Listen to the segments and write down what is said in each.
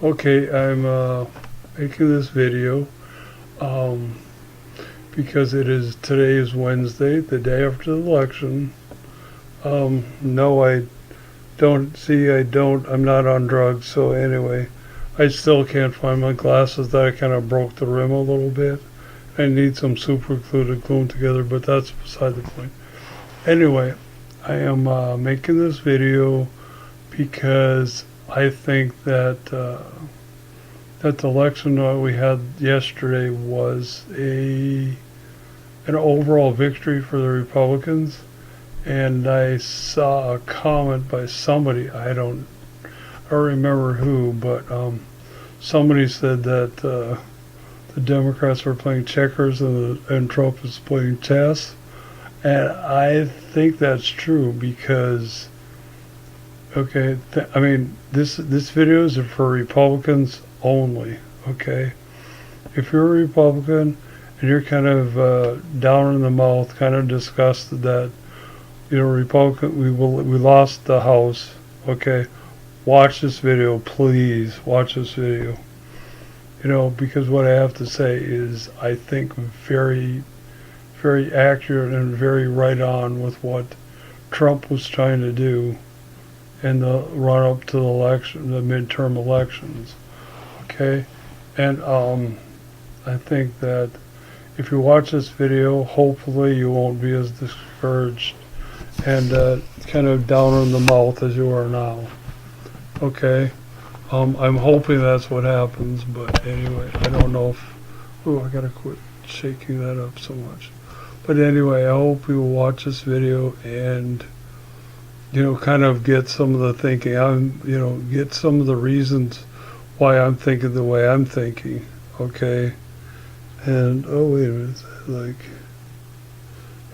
Okay, I'm making this video um, because today is Wednesday, the day after the election. No, I'm not on drugs, so anyway, I still can't find my glasses that I kind of broke the rim a little bit. I need some super glue to glue them together, but that's beside the point. Anyway, I am making this video because I think that the election that we had yesterday was an overall victory for the Republicans. And I saw a comment by somebody, I don't remember who, but somebody said that the Democrats were playing checkers and Trump is playing chess. And I think that's true because, okay, I mean, this video is for Republicans only, okay? If you're a Republican and you're kind of down in the mouth, kind of disgusted that, Republican, we lost the House, okay? Watch this video, please. Watch this video. Because what I have to say is, I think, very, very accurate and very right on with what Trump was trying to do in the run up to the election, the midterm elections. Okay? And I think that if you watch this video, hopefully you won't be as discouraged and kind of down in the mouth as you are now. Okay? I'm hoping that's what happens, but anyway, I don't know if... Oh, I gotta quit shaking that up so much. But anyway, I hope you will watch this video and, kind of get some of the thinking. Get some of the reasons why I'm thinking the way I'm thinking. Okay? And, oh, wait a minute.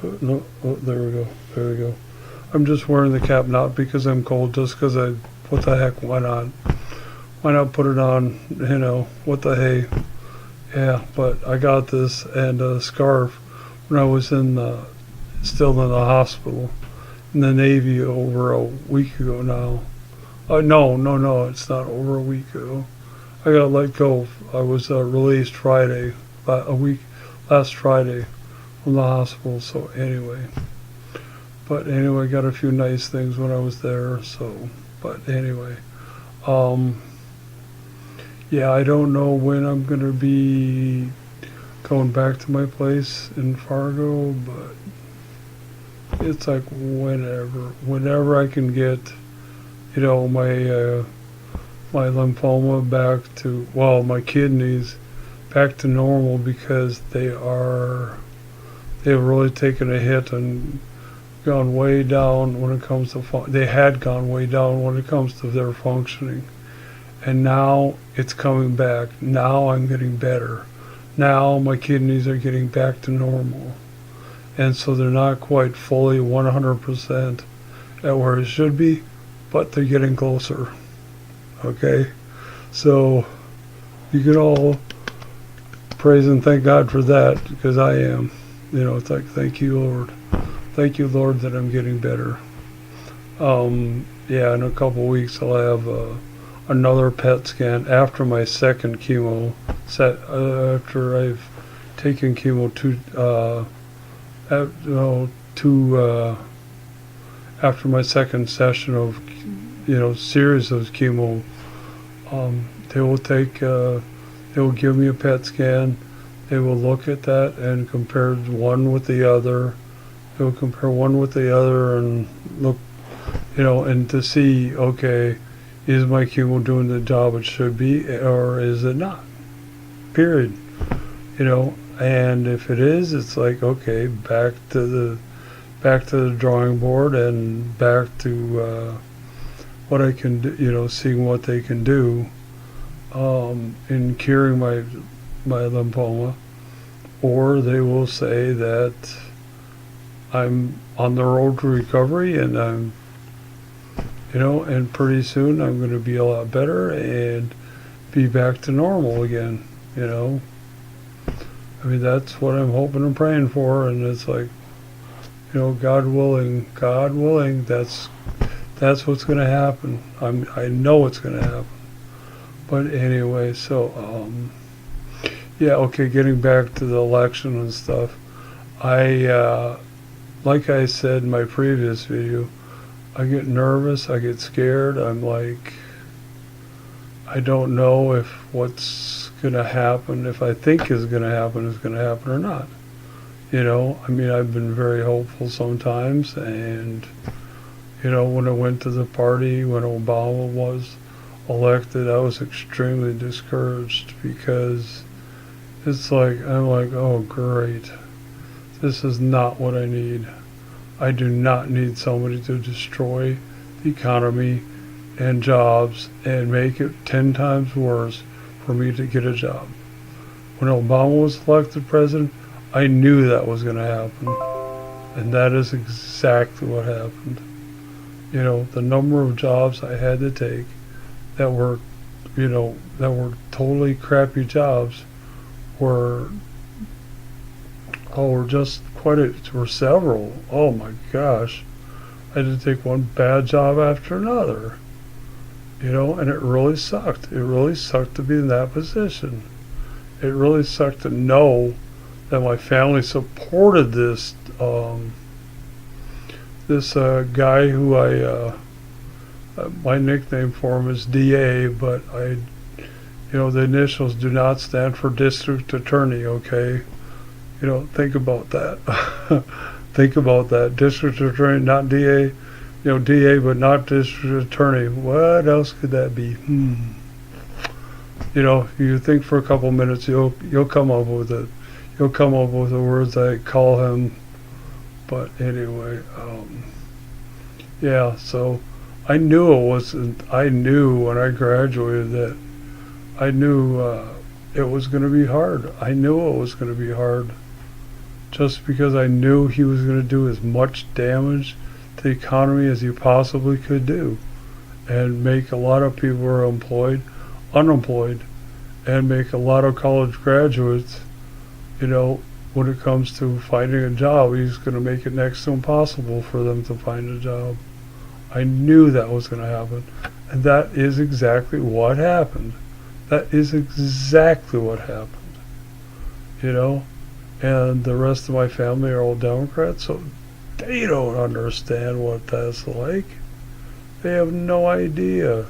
Oh, no, oh, there we go. I'm just wearing the cap not because I'm cold, just because what the heck, why not? Why not put it on, what the hey? Yeah, but I got this and a scarf when I was still in the hospital in the Navy over a week ago now. No, it's not over a week ago. I got let go. I was released last Friday from the hospital, so anyway. But anyway, got a few nice things when I was there, so, but anyway. Yeah, I don't know when I'm going to be going back to my place in Fargo, but it's like whenever I can get, my lymphoma back to, my kidneys back to normal, because they've really taken a hit and gone way down when it comes to they had gone way down when it comes to their functioning, and now it's coming back. Now I'm getting better. Now my kidneys are getting back to normal, and so they're not quite fully 100% at where it should be, but they're getting closer. Okay, so you can all praise and thank God for that, because I am. It's like, thank you, Lord. Thank you, Lord, that I'm getting better. Yeah, in a couple weeks I'll have another PET scan after my second chemo. After I've taken chemo after my second session of, series of chemo, they will give me a PET scan. They will look at that and compare one with the other. They'll compare one with the other and look, and to see, okay, is my chemo doing the job it should be, or is it not? Period. And if it is, it's like, okay, back to the drawing board and back to what I can do, seeing what they can do in curing my lymphoma, or they will say that I'm on the road to recovery, and I'm, and pretty soon I'm going to be a lot better and be back to normal again, I mean, that's what I'm hoping and praying for, and it's like, God willing, that's what's going to happen. I know it's going to happen. But anyway, yeah, okay, getting back to the election and stuff. Like I said in my previous video, I get nervous, I get scared. I'm like, I don't know if what's going to happen, if I think is going to happen or not. I mean, I've been very hopeful sometimes, and, when I went to the party, when Obama was elected, I was extremely discouraged because I'm like, oh, great. This is not what I need. I do not need somebody to destroy the economy and jobs and make it 10 times worse for me to get a job. When Obama was elected president, I knew that was going to happen. And that is exactly what happened. The number of jobs I had to take that were, that were totally crappy jobs were were several. Oh my gosh. I had to take one bad job after another. And it really sucked. It really sucked to be in that position. It really sucked to know that my family supported this guy who my nickname for him is DA, but the initials do not stand for district attorney, okay? Think about that. Think about that. District attorney, not DA. DA, but not district attorney. What else could that be? You think for a couple minutes, you'll come up with it. You'll come up with the words I call him. But anyway, yeah. So I knew it wasn't. I knew when I graduated that I knew it was going to be hard. I knew it was going to be hard. Just because I knew he was going to do as much damage to the economy as he possibly could do, and make a lot of people who are unemployed, and make a lot of college graduates, when it comes to finding a job, he's going to make it next to impossible for them to find a job. I knew that was going to happen, and that is exactly what happened. That is exactly what happened. And the rest of my family are all Democrats, so they don't understand what that's like. They have no idea.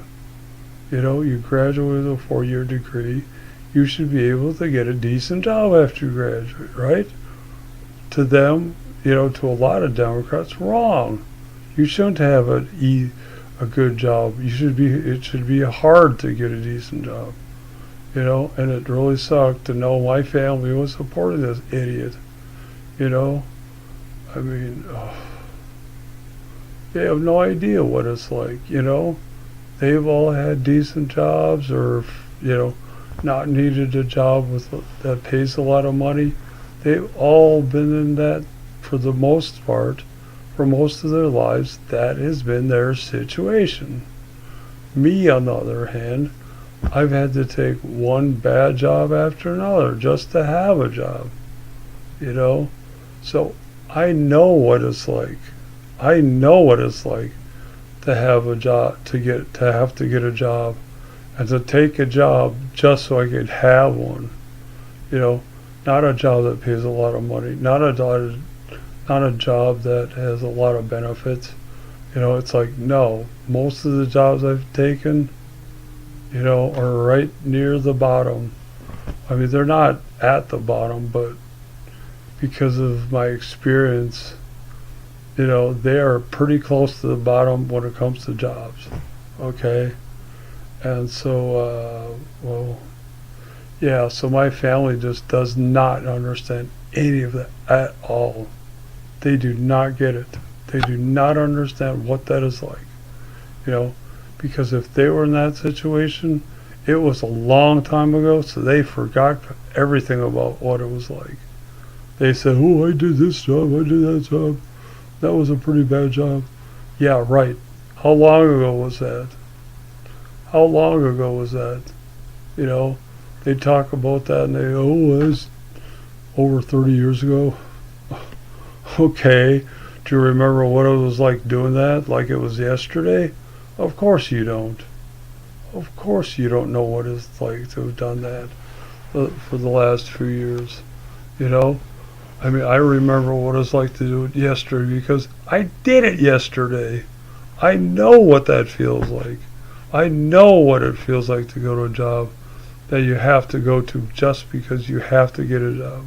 You graduate with a 4-year degree, you should be able to get a decent job after you graduate, right? To them, to a lot of Democrats, wrong. You shouldn't have a good job. It should be hard to get a decent job. And it really sucked to know my family was supporting this idiot. I mean, they have no idea what it's like, They've all had decent jobs or, not needed a job that pays a lot of money. They've all been in that for the most part, for most of their lives. That has been their situation. Me, on the other hand, I've had to take one bad job after another just to have a job, So I know what it's like. I know what it's like to have a job, to have to get a job, and to take a job just so I could have one. Not a job that pays a lot of money, not a job that has a lot of benefits. It's like, no, most of the jobs I've taken, are right near the bottom. I mean, they're not at the bottom, but because of my experience, they are pretty close to the bottom when it comes to jobs. Okay? And so, so my family just does not understand any of that at all. They do not get it. They do not understand what that is like. Because if they were in that situation, it was a long time ago, so they forgot everything about what it was like. They said, oh, I did this job, I did that job. That was a pretty bad job. Yeah, right. How long ago was that? How long ago was that? They talk about that and they, oh, it was over 30 years ago. Okay. Do you remember what it was like doing that? Like it was yesterday? Of course you don't. Of course you don't know what it's like to have done that for the last few years, you know? I mean, I remember what it's like to do it yesterday because I did it yesterday. I know what that feels like. I know what it feels like to go to a job that you have to go to just because you have to get a job,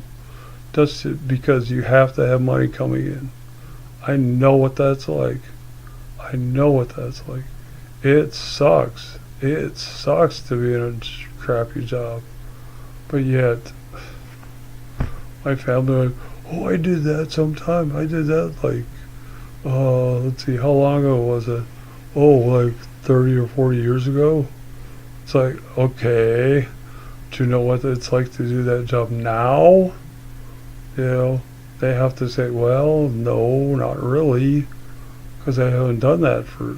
just because you have to have money coming in. I know what that's like. I know what that's like. It sucks. It sucks to be in a crappy job. But yet, my family like, oh, I did that sometime. I did that like, let's see, how long ago was it? Oh, like 30 or 40 years ago. It's like, okay, do you know what it's like to do that job now? You know, they have to say, well, no, not really, because I haven't done that for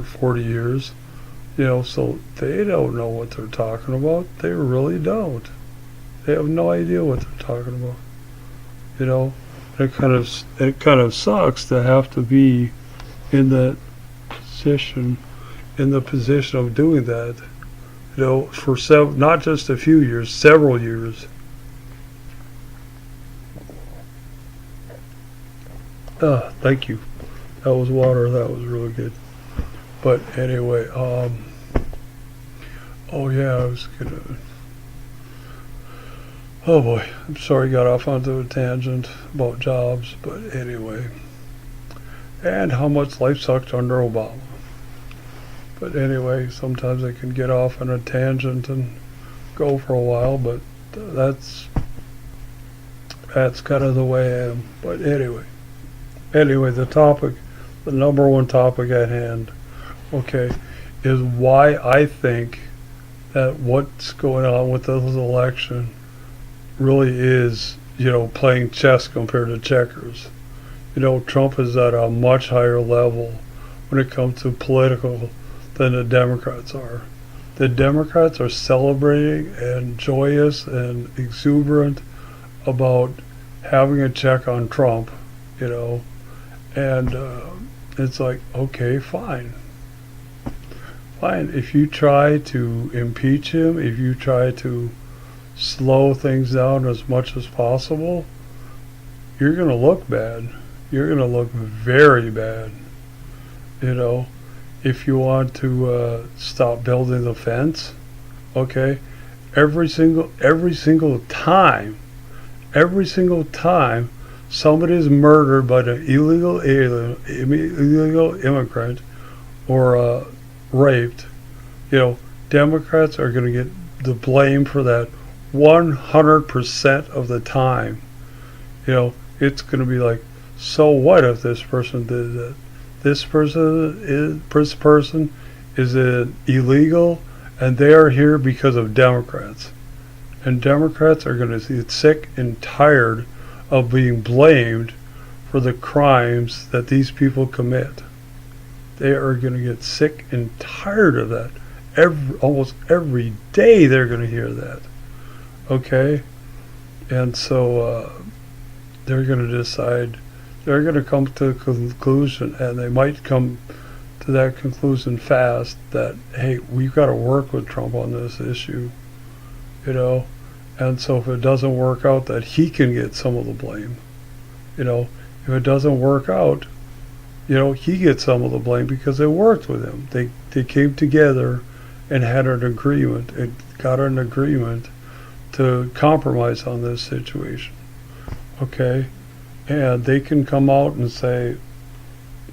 40 years. You know, so they don't know what they're talking about. They really don't. They have no idea what they're talking about. You know, it kind of sucks to have to be in that position, in the position of doing that. You know, for not just a few years, several years. Thank you. That was water. That was really good. But anyway, oh yeah, I was gonna. Oh boy, I'm sorry, got off onto a tangent about jobs, but anyway, and how much life sucked under Obama. But anyway, sometimes I can get off on a tangent and go for a while, but that's kind of the way I am. But anyway, the number one topic at hand, okay, is why I think that what's going on with this election really is, you know, playing chess compared to checkers. You know, Trump is at a much higher level when it comes to political than the Democrats are. The Democrats are celebrating and joyous and exuberant about having a check on Trump, you know, and it's like, okay, fine. Fine. If you try to impeach him, if you try to slow things down as much as possible, you're going to look bad. You're going to look very bad. You know, if you want to stop building the fence, okay, every single time somebody is murdered by an illegal immigrant or raped, you know, Democrats are going to get the blame for that 100% of the time. You know, it's going to be like, so what if this person did that? This person is illegal, and they are here because of Democrats. And Democrats are going to get sick and tired of being blamed for the crimes that these people commit. They are going to get sick and tired of that. Almost every day they're going to hear that. Okay? And so they're going to decide, they're going to come to a conclusion, and they might come to that conclusion fast, that, hey, we've got to work with Trump on this issue, you know? And so if it doesn't work out, that he can get some of the blame. You know, if it doesn't work out, you know, he gets some of the blame because they worked with him. They came together and had an agreement and got an agreement to compromise on this situation. Okay? And they can come out and say,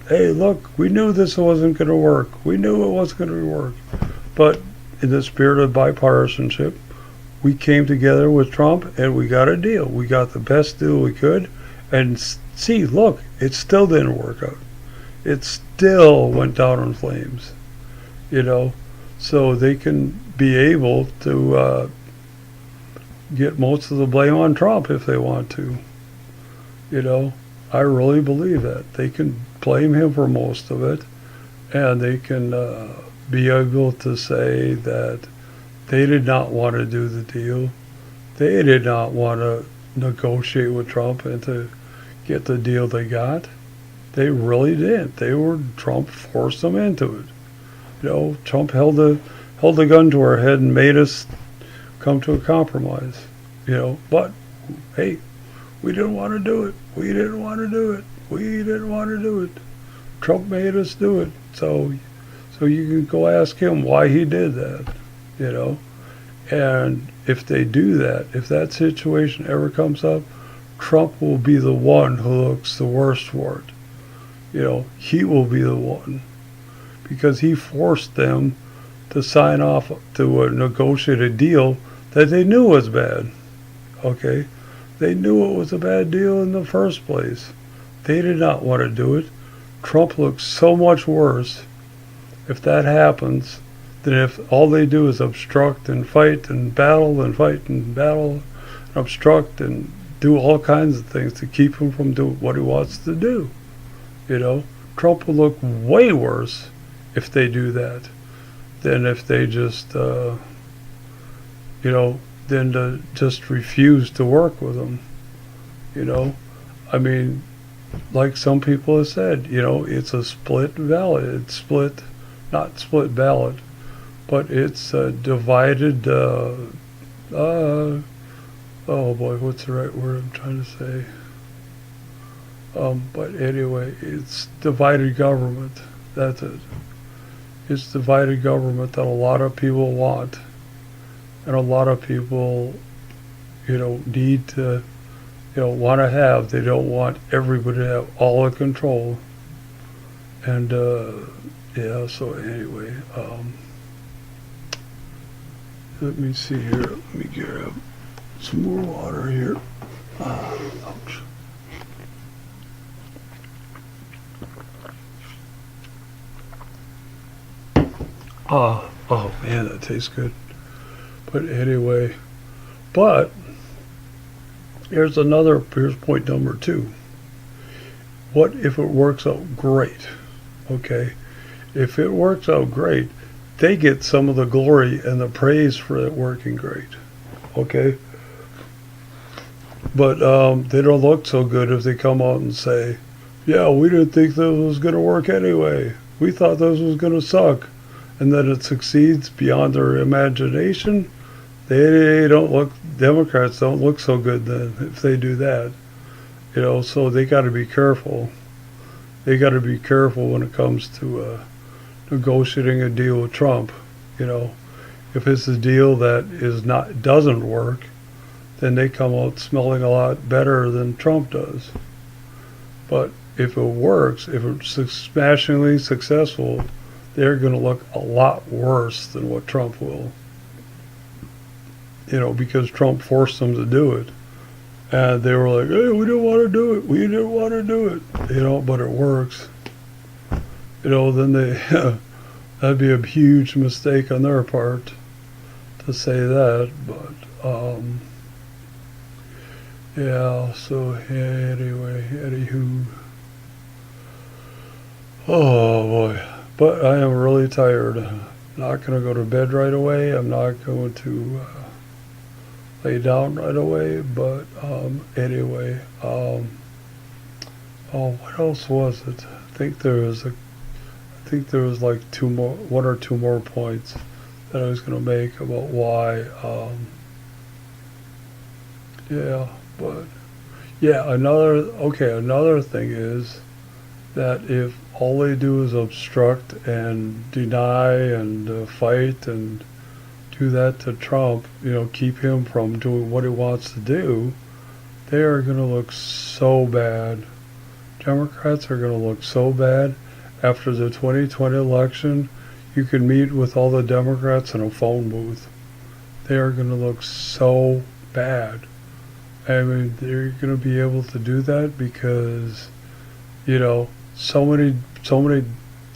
hey, look, we knew this wasn't going to work. We knew it wasn't going to work. But in the spirit of bipartisanship, we came together with Trump and we got a deal. We got the best deal we could. And see, look, it still didn't work out. It still went down in flames, you know. So they can be able to get most of the blame on Trump if they want to. You know, I really believe that. They can blame him for most of it, and they can be able to say that they did not want to do the deal. They did not want to negotiate with Trump and to get the deal they got. They really didn't. Trump forced them into it. Trump held the gun to our head and made us come to a compromise. But hey, we didn't want to do it. We didn't want to do it. We didn't want to do it. Trump made us do it. So you can go ask him why he did that. And if they do that, if that situation ever comes up, Trump will be the one who looks the worst for it. He will be the one, because he forced them to sign off to negotiate a deal that they knew was bad. Okay? They knew it was a bad deal in the first place. They did not want to do it. Trump looks so much worse if that happens than if all they do is obstruct and fight and battle and fight and battle and obstruct and do all kinds of things to keep him from doing what he wants to do. Trump will look way worse if they do that than if they just, than to just refuse to work with him. I mean, like some people have said, it's a split ballot. It's not split ballot, but it's a divided, oh boy, what's the right word I'm trying to say? But anyway, it's divided government. That's it. It's divided government that a lot of people want, and a lot of people, need to, want to have. They don't want everybody to have all the control. And so anyway, let me see here. Let me grab some more water here. Ouch. Oh man, that tastes good. But anyway, here's point number 2. What if it works out great? Okay, if it works out great, they get some of the glory and the praise for it working great. Okay, but they don't look so good if they come out and say, yeah, we didn't think this was going to work anyway. We thought this was going to suck. And then it succeeds beyond their imagination. Democrats don't look so good then if they do that. So they got to be careful. They got to be careful when it comes to negotiating a deal with Trump. If it's a deal that doesn't work, then they come out smelling a lot better than Trump does. But if it works, if it's smashingly successful, they're going to look a lot worse than what Trump will. Because Trump forced them to do it. And they were like, hey, we didn't want to do it. We didn't want to do it. But it works. Then that'd be a huge mistake on their part to say that. But, so anyway, anywho. Oh, boy. But I am really tired. I'm not going to go to bed right away. I'm not going to lay down right away. But anyway, what else was it? I think there was like one or two more points that I was going to make about why. Another thing is that if all they do is obstruct and deny and fight and do that to Trump, keep him from doing what he wants to do, they are going to look so bad. Democrats are going to look so bad. After the 2020 election, you can meet with all the Democrats in a phone booth. They are going to look so bad. I mean, they're going to be able to do that because, so many,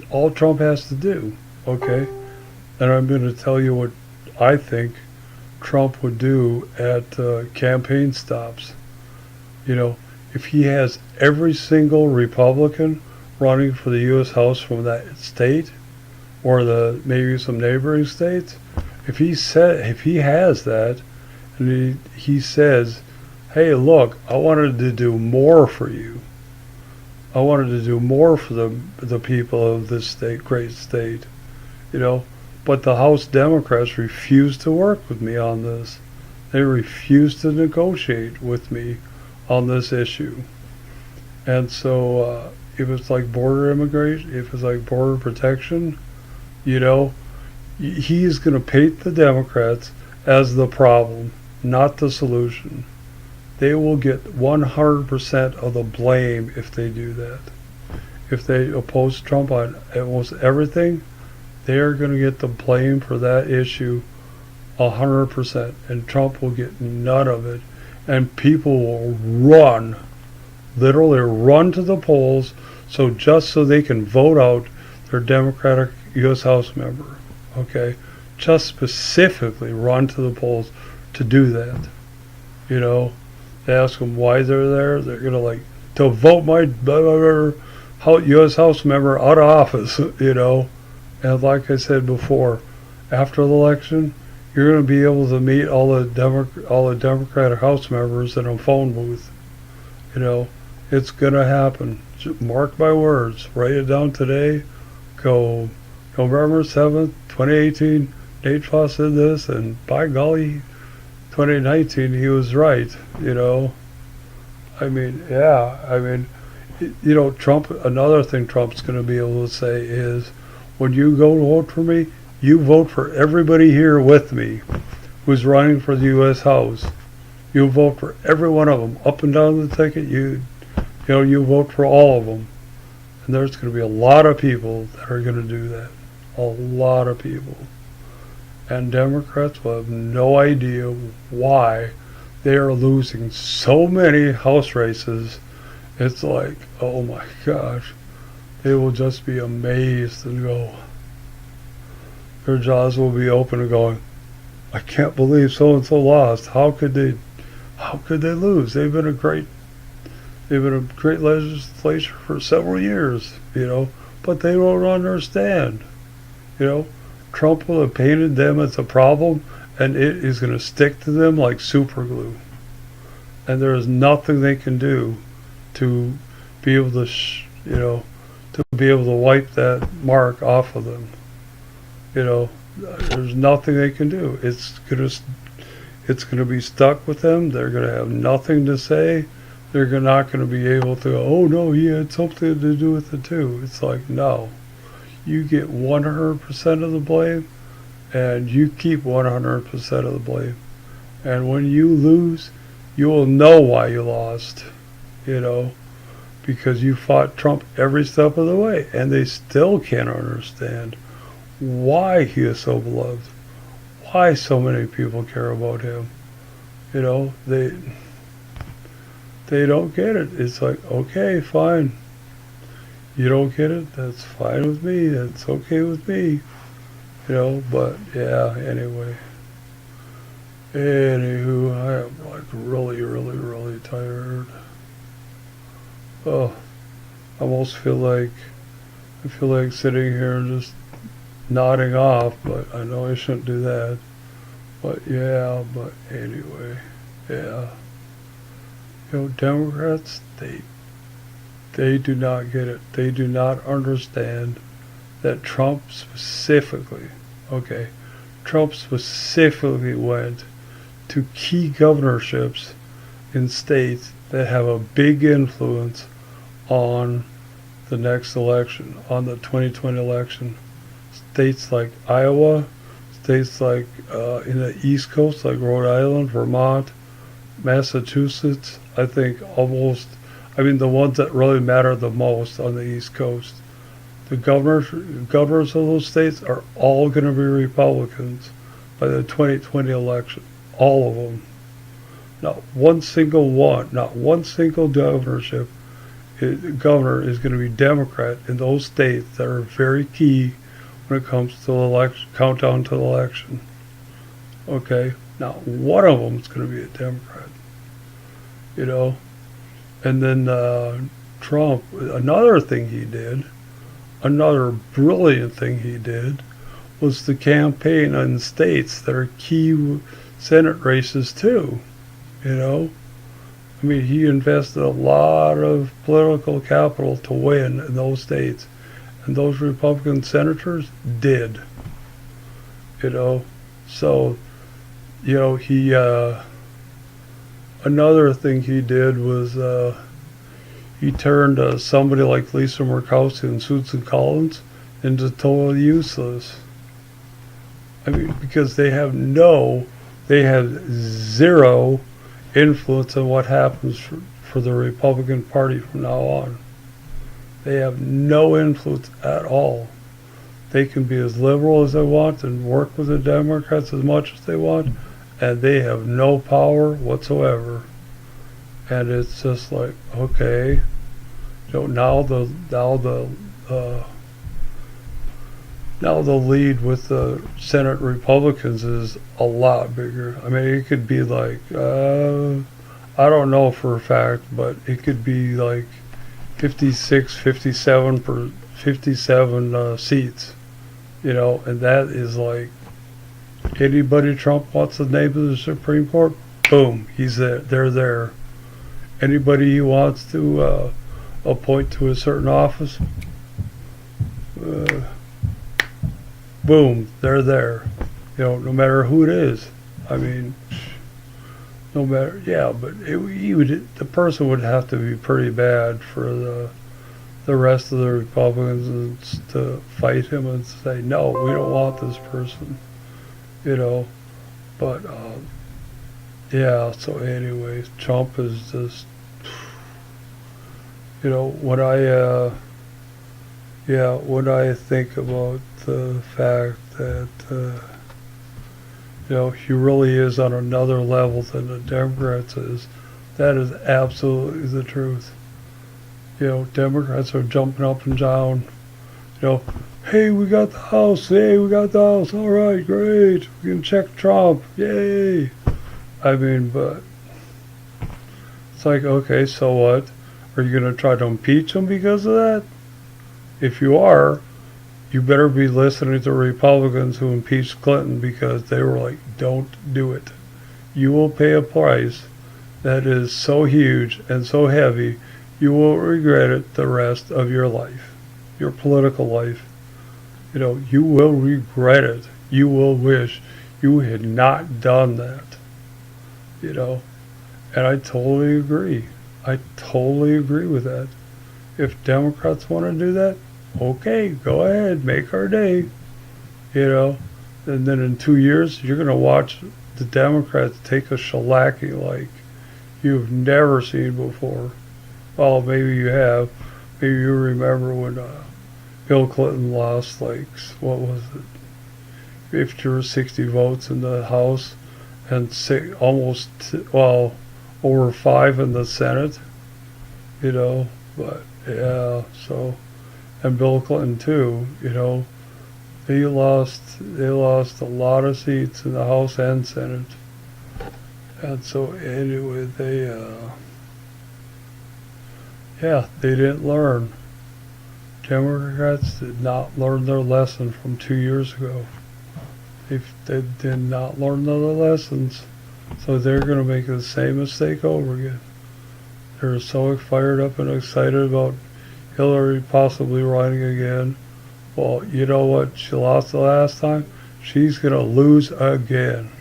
all Trump has to do, okay? And I'm going to tell you what I think Trump would do at campaign stops. If he has every single Republican running for the U.S. House from that state, or maybe some neighboring states, if he has that, and he says, hey, look, I wanted to do more for you. I wanted to do more for the people of this great state. you know. But the House Democrats refused to work with me on this. They refused to negotiate with me on this issue. And so if it's like border immigration, if it's like border protection, you know, he's going to paint the Democrats as the problem, not the solution. They will get 100% of the blame if they do that. If they oppose Trump on almost everything, they are going to get the blame for that issue 100%, and Trump will get none of it. And people will run, literally run to the polls, just so they can vote out their Democratic U.S. House member. Okay, just specifically run to the polls to do that. You know, they ask them why they're there. They're gonna to vote my U.S. House member out of office. You know, and like I said before, after the election, you're going to be able to meet all the Democratic House members in a phone booth. You know, it's going to happen. Mark my words. Write it down today. Go November 7th, 2018. Nate Foss did this, and by golly, 2019 he was right. You know, I mean, yeah. I mean, you know, Trump. Another thing Trump's going to be able to say is, when you go to vote for me, you vote for everybody here with me who's running for the U.S. House. You vote for every one of them, up and down the ticket. You vote for all of them. And there's going to be a lot of people that are going to do that. A lot of people. And Democrats will have no idea why they are losing so many House races. It's like, oh my gosh. They will just be amazed and go, their jaws will be open and going, I can't believe so and so lost. How could they lose? They've been a great legislature for several years, you know, but they don't understand. You know, Trump will have painted them as a problem, and it is going to stick to them like super glue. And there is nothing they can do to be able to, to be able to wipe that mark off of them. You know, there's nothing they can do. It's gonna be stuck with them. They're gonna have nothing to say. They're not gonna be able to go, oh no, he had something to do with it too. It's like, no, you get 100% of the blame, and you keep 100% of the blame. And when you lose, you will know why you lost. You know, because you fought Trump every step of the way, and they still can't understand why he is so beloved, why so many people care about him. You know, they don't get it. It's like, okay, fine. You don't get it? That's fine with me. That's okay with me. You know, but yeah, anyway. Anywho, I am like really, really, really tired. Oh, I almost feel like sitting here and just nodding off, but I know I shouldn't do that. But anyway, yeah. You know, Democrats, they do not get it. They do not understand that Trump specifically went to key governorships in states that have a big influence on the next election, on the 2020 election. States like Iowa, states like in the East Coast, like Rhode Island, Vermont, Massachusetts, I think the ones that really matter the most on the East Coast. The governors of those states are all going to be Republicans by the 2020 election. All of them. Not one single governor is going to be Democrat in those states that are very key when it comes to the countdown to the election. Okay? Not one of them is going to be a Democrat. You know? And then Trump, another brilliant thing he did, was the campaign in states that are key Senate races too. You know? I mean, he invested a lot of political capital to win in those states. And those Republican senators did. you know. So, he, another thing he did was, he turned somebody like Lisa Murkowski and Susan Collins into totally useless. I mean, because they have zero influence on what happens for the Republican Party from now on. They have no influence at all. They can be as liberal as they want and work with the Democrats as much as they want, and they have no power whatsoever. And it's just like, okay, now the lead with the Senate Republicans is a lot bigger. I mean, it could be like, I don't know for a fact, but it could be like 56, 57 seats, and that is like anybody Trump wants the name of the Supreme Court, boom, he's there. They're there. Anybody he wants to appoint to a certain office, boom, they're there. No matter who it is. I mean, no matter, yeah, but the person would have to be pretty bad for the rest of the Republicans to fight him and say, no, we don't want this person, But, yeah, so anyways, Trump is just, when I think about the fact that, he really is on another level than the Democrats is, that is absolutely the truth. Democrats are jumping up and down, hey, we got the House, all right, great, we can check Trump, yay. I mean, but it's like, okay, so what? Are you going to try to impeach him because of that? If you are, you better be listening to Republicans who impeached Clinton, because they were like, don't do it. You will pay a price that is so huge and so heavy, you will regret it the rest of your life, your political life. You will regret it. You will wish you had not done that. And I totally agree. I totally agree with that. If Democrats want to do that, okay, go ahead, make our day. And then in 2 years, you're going to watch the Democrats take a shellacking like you've never seen before. Well, maybe you have. Maybe you remember when Bill Clinton lost, like, what was it, 50 or 60 votes in the House, and over 5 in the Senate, but yeah, so, and Bill Clinton too, they lost a lot of seats in the House and Senate. And so anyway, they didn't learn. Democrats did not learn their lesson from 2 years ago. They did not learn their lessons, so they're going to make the same mistake over again. They're so fired up and excited about Hillary possibly running again. Well, you know what? She lost the last time. She's going to lose again.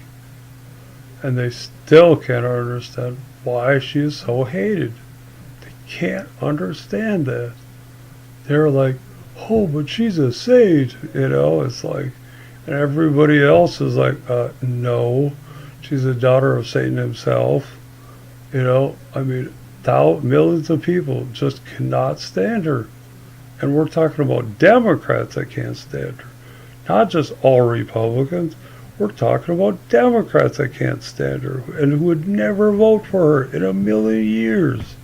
And they still can't understand why she is so hated. They can't understand that. They're like, oh, but she's a sage. It's like, and everybody else is like, no, she's a daughter of Satan himself. I mean, millions of people just cannot stand her. And we're talking about Democrats that can't stand her. Not just all Republicans. We're talking about Democrats that can't stand her and who would never vote for her in a million years.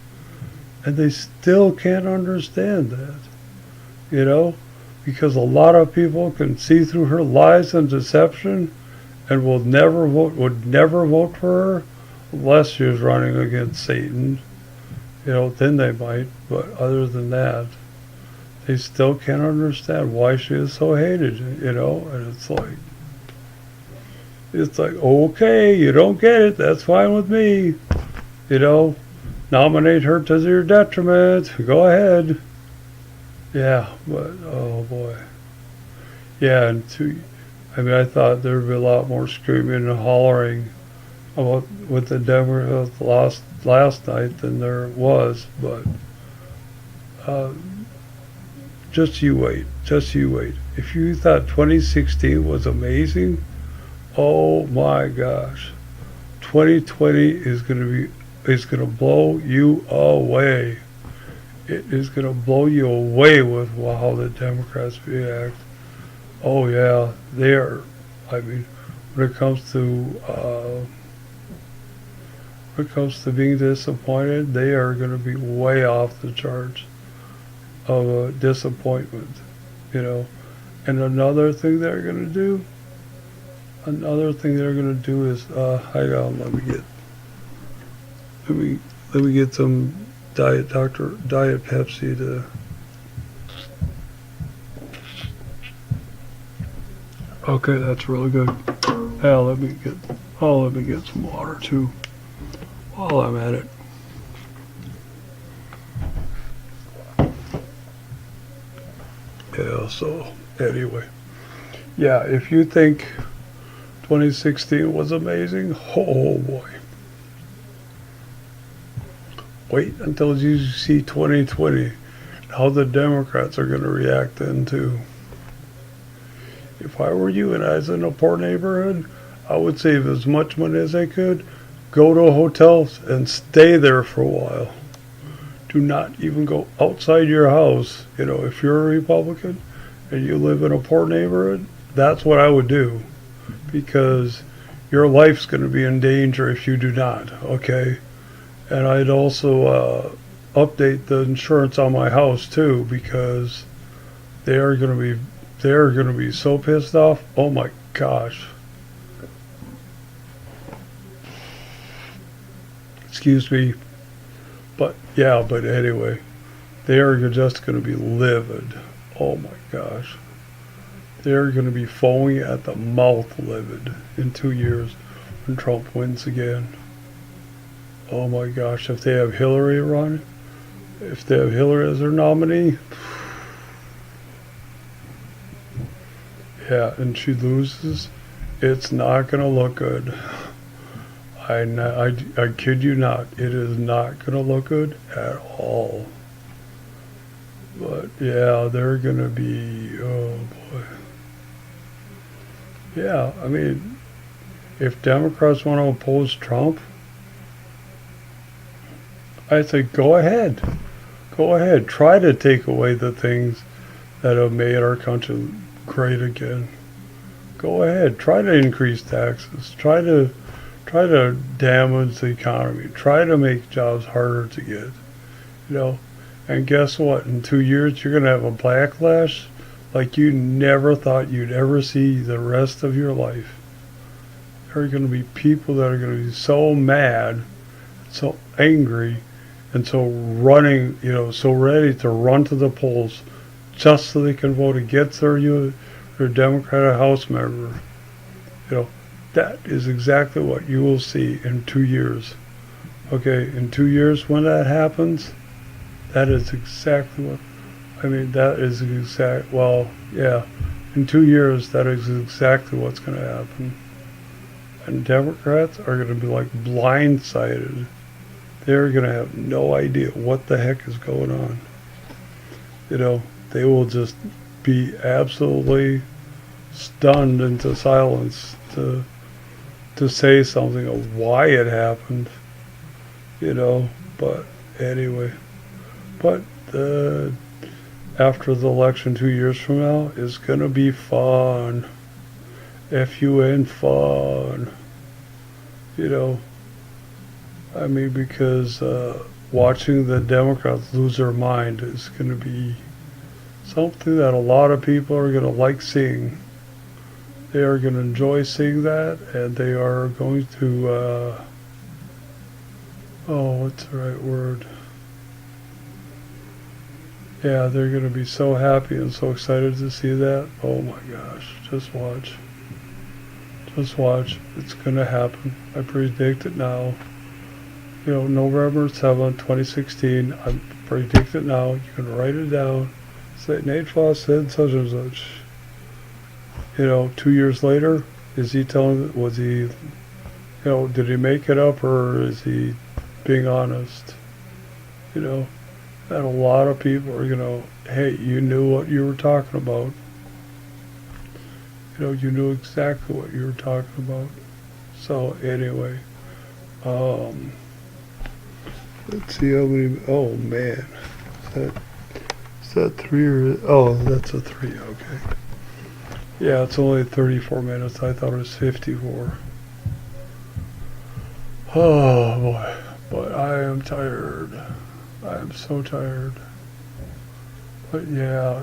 And they still can't understand that. Because a lot of people can see through her lies and deception and would never vote for her unless she was running against Satan. Then they might, but other than that, they still can't understand why she is so hated, and it's like, okay, you don't get it, that's fine with me, nominate her to your detriment, go ahead. Yeah, but, oh boy. Yeah, and I mean, I thought there would be a lot more screaming and hollering about with the Democrats last night than there was, but uh, just you wait. Just you wait. If you thought 2016 was amazing, oh my gosh. 2020 is going to blow you away. It is going to blow you away with how the Democrats react. Oh yeah, they are. I mean, when it comes to being disappointed, they are going to be way off the charts of disappointment. You know, and another thing they're gonna do is hang on, let me get some Diet Pepsi to. Okay, that's really good. Yeah, let me get some water too while I'm at it. Yeah, so anyway. Yeah, if you think 2016 was amazing, oh boy. Wait until you see 2020, how the Democrats are going to react then too. If I were you and I was in a poor neighborhood, I would save as much money as I could, go to hotels and stay there for a while. Do not even go outside your house. You know, if you're a Republican and you live in a poor neighborhood, that's what I would do, because your life's going to be in danger if you do not, okay? And I'd also update the insurance on my house too, because they're going to be so pissed off. Oh my gosh. Excuse me. But anyway, they are just going to be livid. Oh my gosh. They're going to be foaming at the mouth livid in 2 years when Trump wins again. Oh my gosh, if they have Hillary as their nominee, yeah, and she loses, it's not going to look good. I kid you not, it is not going to look good at all. But yeah, they're going to be, oh boy. Yeah, I mean, if Democrats want to oppose Trump, I say go ahead. Go ahead. Try to take away the things that have made our country great again. Go ahead. Try to increase taxes. Try to damage the economy. Try to make jobs harder to get. You know, and guess what? In 2 years, you're going to have a backlash like you never thought you'd ever see the rest of your life. There are going to be people that are going to be so mad, so angry, and so running, so ready to run to the polls just so they can vote against their Democratic House member. That is exactly what you will see in 2 years. Okay, in 2 years when that happens, that is exactly what, in 2 years, that is exactly what's going to happen. And Democrats are going to be like blindsided. They're going to have no idea what the heck is going on. They will just be absolutely stunned into silence to say something of why it happened. But anyway. But after the election 2 years from now is going to be fun. F-U-N, fun. Because watching the Democrats lose their mind is going to be something that a lot of people are going to like seeing. They are going to enjoy seeing that, and they are going to, what's the right word? Yeah, they're going to be so happy and so excited to see that. Oh my gosh, just watch. Just watch. It's going to happen. I predict it now. November 7th, 2016. I predict it now. You can write it down. Say, Nate Foss said such and such. 2 years later, is he was he, did he make it up or is he being honest? You know, and a lot of people are, hey, you knew what you were talking about. You knew exactly what you were talking about. So anyway, let's see how many, oh man, is that 3 or, oh, that's a 3, okay. Yeah, it's only 34 minutes. I thought it was 54. Oh boy, but I am tired. I am so tired. But yeah,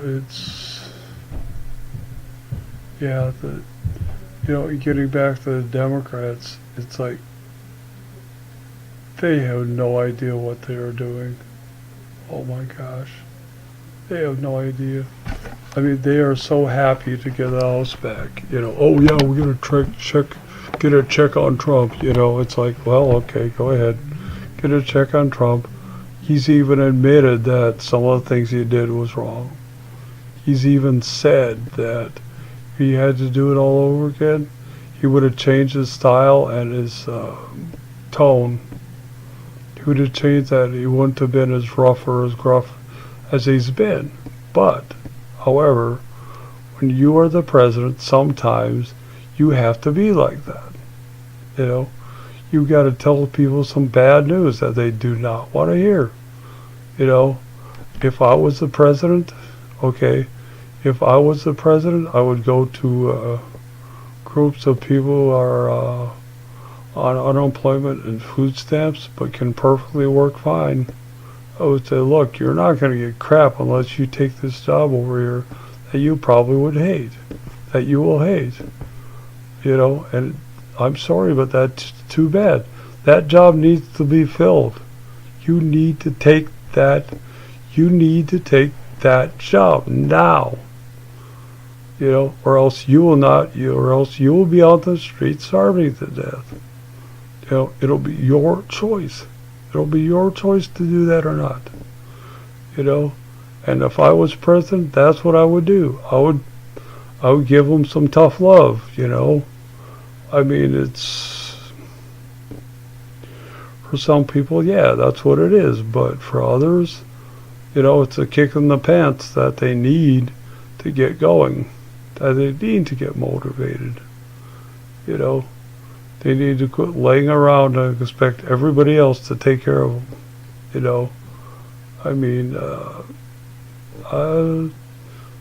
getting back to the Democrats, it's like they have no idea what they are doing. Oh my gosh. They have no idea. I mean, they are so happy to get the House back. Oh yeah, we're gonna get a check on Trump. It's like, well, okay, go ahead, get a check on Trump. He's even admitted that some of the things he did was wrong. He's even said that if he had to do it all over again, he would have changed his style and his tone. He would have changed that. He wouldn't have been as rough or as gruff as he's been. But, however, when you are the president, sometimes you have to be like that. You got to tell people some bad news that they do not want to hear. If I was the president, I would go to groups of people who are on unemployment and food stamps but can perfectly work fine. I would say, look, you're not going to get crap unless you take this job over here that you probably would hate, that you will hate. And I'm sorry, but that's too bad. That job needs to be filled. You need to take that job now. Or else you will not, or else you will be on the street starving to death. It'll be your choice. It'll be your choice to do that or not. And if I was president, that's what I would do. I would give them some tough love. I mean, it's, for some people, yeah, that's what it is. But for others, it's a kick in the pants that they need to get going, that they need to get motivated. They need to quit laying around and expect everybody else to take care of them. I mean,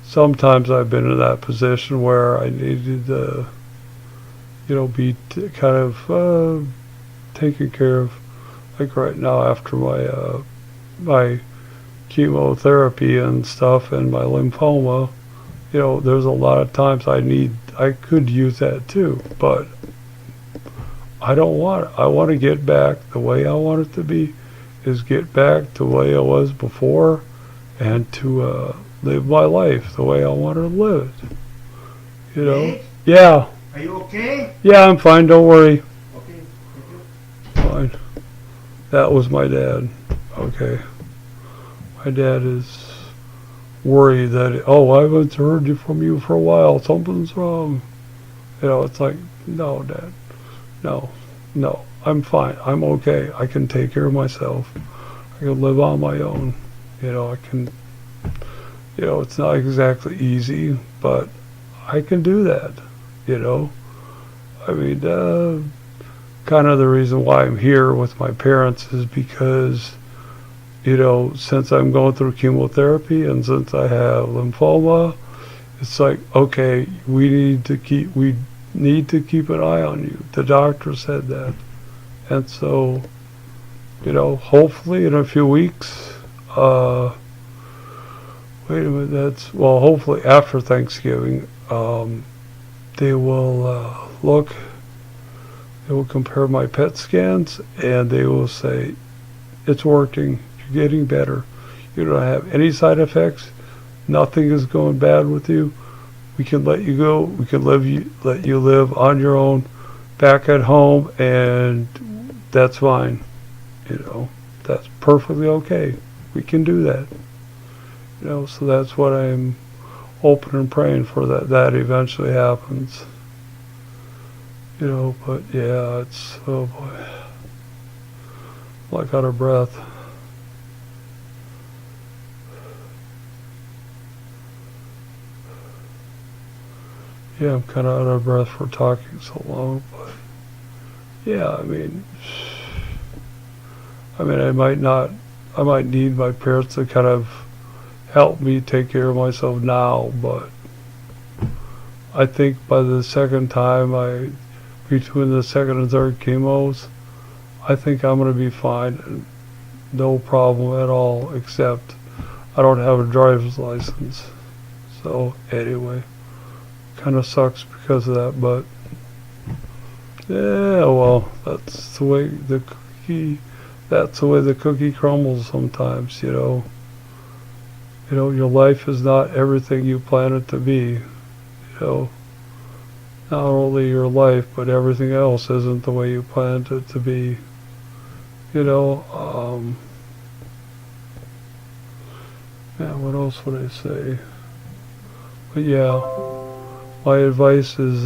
sometimes I've been in that position where I needed to, be kind of taken care of. Like right now, after my chemotherapy and stuff and my lymphoma, there's a lot of times I could use that too, but I don't want it. I want to get back the way I want it to be, is get back to the way I was before and to live my life the way I want to live it. Hey? Yeah. Are you okay? Yeah, I'm fine, don't worry. Okay, thank you. Fine. That was my dad. Okay. My dad is worried that, oh, I haven't heard from you for a while. Something's wrong. It's like, no, Dad. No. I'm fine. I'm okay. I can take care of myself. I can live on my own. I can, it's not exactly easy, but I can do that. I mean, kind of the reason why I'm here with my parents is because, since I'm going through chemotherapy and since I have lymphoma, it's like, okay, we need to keep an eye on you. The doctor said that. And so, hopefully in a few weeks, hopefully after Thanksgiving, they will compare my PET scans and they will say, it's working, you're getting better, you don't have any side effects, nothing is going bad with you, we can let you go, we can let you live on your own back at home, and that's fine. That's perfectly okay. We can do that. So that's what I'm hoping and praying for that eventually happens. But yeah, it's, oh boy, like out of breath. Yeah, I'm kind of out of breath for talking so long, but yeah, I mean, I might need my parents to kind of help me take care of myself now, but I think by the second time between the second and third chemos, I think I'm going to be fine and no problem at all, except I don't have a driver's license. So anyway, kind of sucks because of that, but yeah, well, that's the way the cookie crumbles sometimes, your life is not everything you plan it to be, not only your life, but everything else isn't the way you planned it to be, yeah, what else would I say? But yeah, my advice is,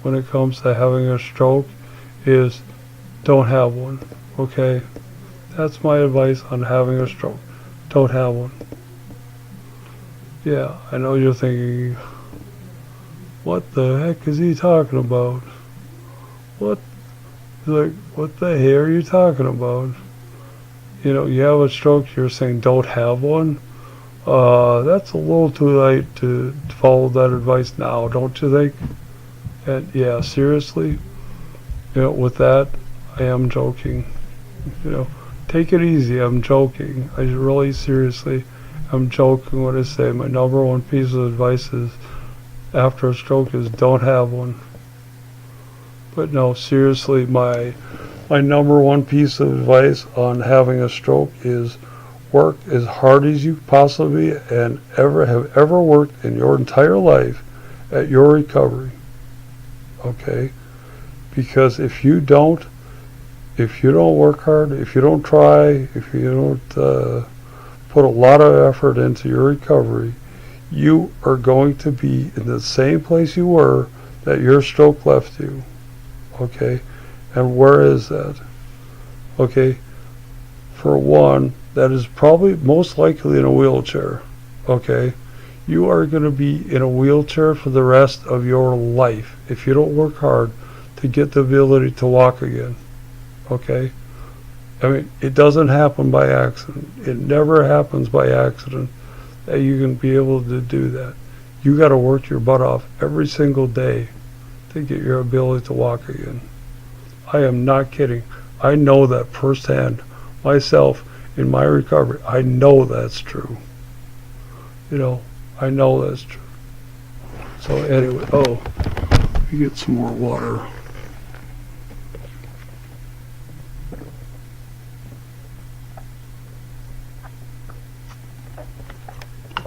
when it comes to having a stroke, is don't have one, okay? That's my advice on having a stroke. Don't have one. Yeah, I know you're thinking, what the heck is he talking about? What the hell are you talking about? You have a stroke, you're saying don't have one? That's a little too late to follow that advice now, don't you think? And yeah, seriously, with that, I am joking. Take it easy, I'm joking. I really, seriously, I'm joking when I say my number one piece of advice is, after a stroke, is don't have one. But no, seriously, my number one piece of advice on having a stroke is work as hard as you possibly and have ever worked in your entire life at your recovery. Okay? Because if you don't work hard, if you don't try, if you don't put a lot of effort into your recovery, you are going to be in the same place you were that your stroke left you. Okay? And where is that? Okay? For one, that is probably most likely in a wheelchair. Okay? You are going to be in a wheelchair for the rest of your life if you don't work hard to get the ability to walk again. Okay? I mean, it doesn't happen by accident. It never happens by accident that you can be able to do that. You got to work your butt off every single day to get your ability to walk again. I am not kidding. I know that firsthand. Myself, in my recovery, I know that's true. I know that's true. So anyway, let me get some more water.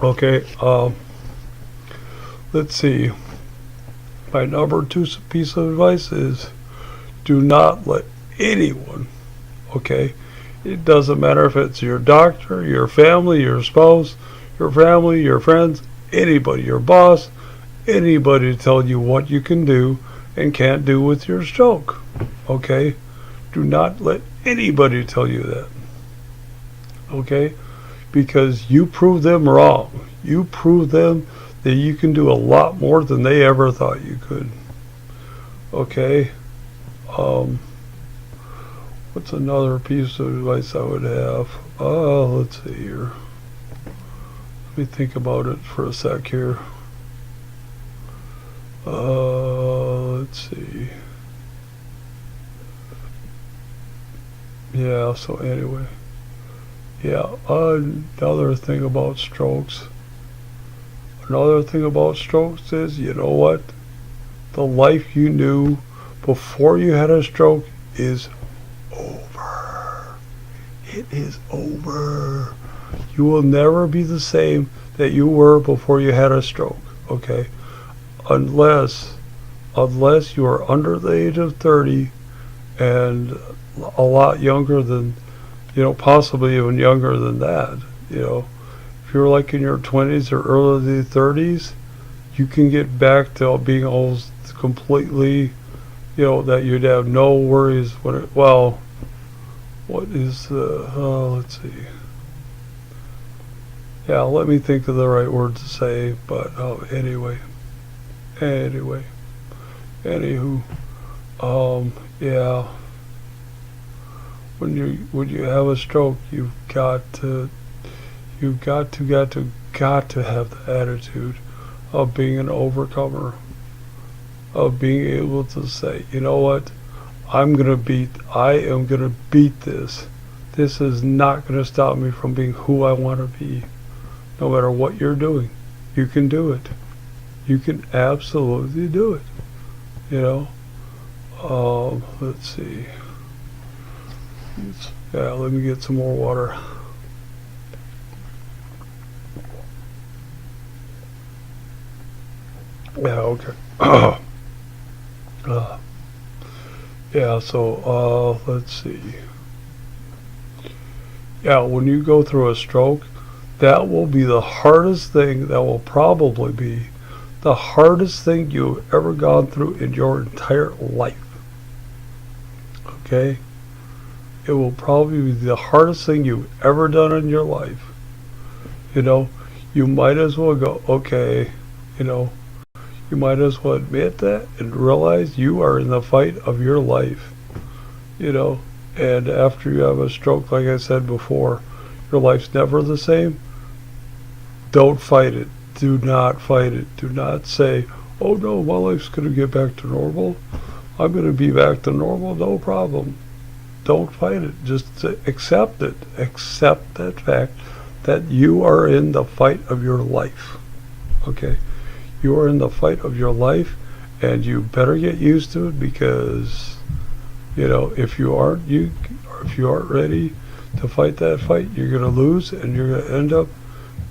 Okay, let's see. My number two piece of advice is, do not let anyone, okay? It doesn't matter if it's your doctor, your family, your spouse, your family, your friends, anybody, your boss, anybody tell you what you can do and can't do with your stroke, okay? Do not let anybody tell you that, okay? Because you prove them wrong. You prove them that you can do a lot more than they ever thought you could. Okay? What's another piece of advice I would have? Let's see here. Let me think about it for a sec here. Let's see. Yeah, so anyway. Yeah, another thing about strokes is, you know what? The life you knew before you had a stroke is over. It is over. You will never be the same that you were before you had a stroke, okay? Unless you are under the age of 30 and a lot younger than, possibly even younger than that, If if you're like in your 20s or early 30s, you can get back to being almost completely, that you'd have no worries when it, well, what is let's see. Yeah, let me think of the right word to say, but anyway, anywho, yeah, when you have a stroke, you've got to have the attitude of being an overcomer, of being able to say, you know what, I am gonna beat this. This is not gonna stop me from being who I want to be. No matter what you're doing, you can do it. You can absolutely do it. Let's see. Yeah, let me get some more water. Yeah, okay. Yeah, so let's see. Yeah, when you go through a stroke, that will be the hardest thing, that will probably be the hardest thing you've ever gone through in your entire life. Okay? It will probably be the hardest thing you've ever done in your life. You might as well go, okay, you might as well admit that and realize you are in the fight of your life. And after you have a stroke, like I said before, your life's never the same. Don't fight it. Do not fight it. Do not say, oh no, my life's going to get back to normal. I'm going to be back to normal, no problem. Don't fight it. Just accept it. Accept that fact that you are in the fight of your life. Okay? You are in the fight of your life, and you better get used to it, because, if you aren't ready to fight that fight, you're going to lose, and you're going to end up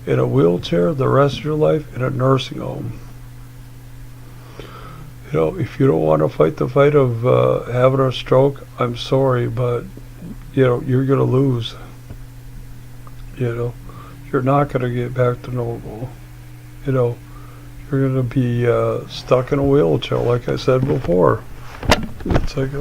in a wheelchair the rest of your life, in a nursing home. If you don't want to fight the fight of having a stroke, I'm sorry, but you're going to lose. You're not going to get back to normal. You're going to be stuck in a wheelchair, like I said before. It's like,